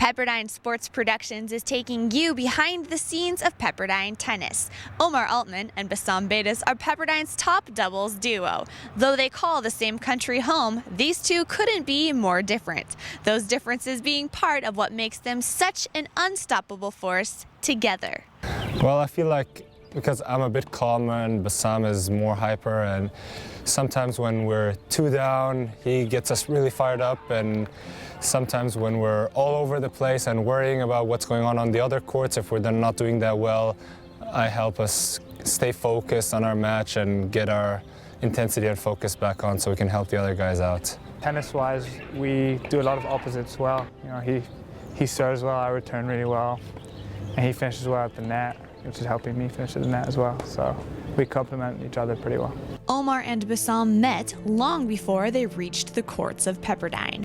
Pepperdine Sports Productions is taking you behind the scenes of Pepperdine tennis. Omar Altmann and Bassam Beidas are Pepperdine's top doubles duo. Though they call the same country home, these two couldn't be more different. Those differences being part of what makes them such an unstoppable force together. Well, I feel like because I'm a bit calmer and Bassam is more hyper, and sometimes when we're two down, he gets us really fired up, and sometimes when we're all over the place and worrying about what's going on the other courts, if we're not doing that well, I help us stay focused on our match and get our intensity and focus back on so we can help the other guys out. Tennis-wise, we do a lot of opposites well. You know, he serves well, I return really well, and he finishes well at the net, which is helping me finish at the net as well. So we complement each other pretty well. Omar and Bassam met long before they reached the courts of Pepperdine.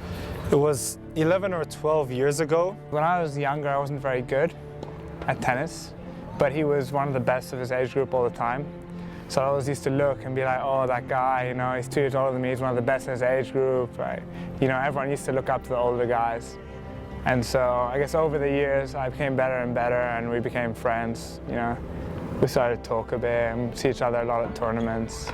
It was 11 or 12 years ago. When I was younger, I wasn't very good at tennis, but he was one of the best of his age group all the time. So I always used to look and be like, oh, that guy, you know, he's 2 years older than me, he's one of the best in his age group, right? You know, everyone used to look up to the older guys. And so I guess over the years, I became better and better, and we became friends, you know. We started to talk a bit and see each other a lot at tournaments.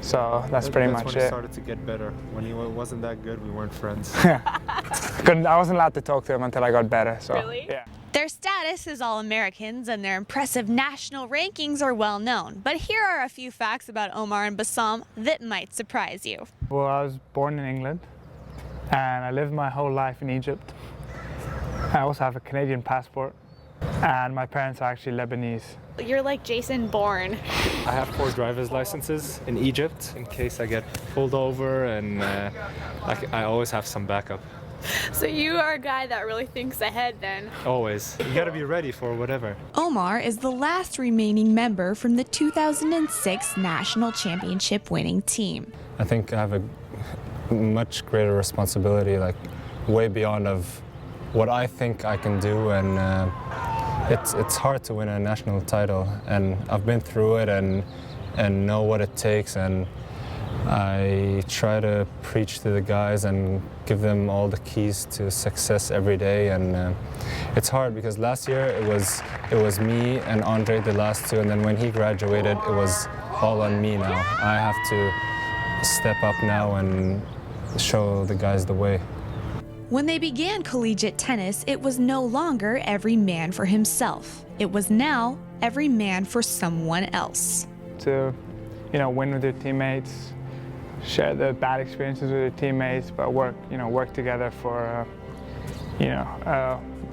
So that's pretty much it. That's when it started to get better. When he wasn't that good, we weren't friends. I wasn't allowed to talk to him until I got better. So, really? Yeah. Their status as All-Americans and their impressive national rankings are well known. But here are a few facts about Omar and Bassam that might surprise you. Well, I was born in England, and I lived my whole life in Egypt. I also have a Canadian passport, and my parents are actually Lebanese. You're like Jason Bourne. I have 4 driver's licenses in Egypt in case I get pulled over, and I always have some backup. So you are a guy that really thinks ahead then. Always. You gotta be ready for whatever. Omar is the last remaining member from the 2006 National Championship winning team. I think I have a much greater responsibility, like way beyond of what I think I can do, and it's hard to win a national title, and I've been through it and know what it takes, and I try to preach to the guys and give them all the keys to success every day, and it's hard because last year it was me and Andre, the last two, and then when he graduated it was all on me now. I have to step up now and show the guys the way. When they began collegiate tennis, it was no longer every man for himself. It was now every man for someone else. To, you know, win with your teammates, share the bad experiences with your teammates, but work together for,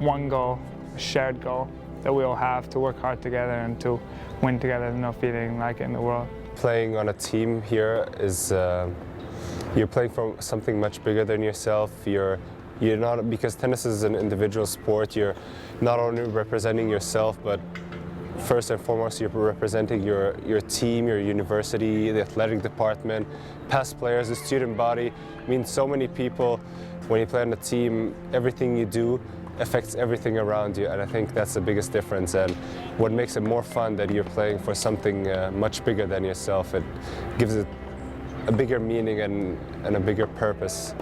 one goal, a shared goal that we all have, to work hard together and to win together. There's no feeling like it in the world. Playing on a team here is, you're playing for something much bigger than yourself. You're not, because tennis is an individual sport, you're not only representing yourself, but first and foremost you're representing your team, your university, the athletic department, past players, the student body. I mean, so many people, when you play on a team, everything you do affects everything around you, and I think that's the biggest difference, and what makes it more fun that you're playing for something much bigger than yourself. It gives it a bigger meaning and a bigger purpose.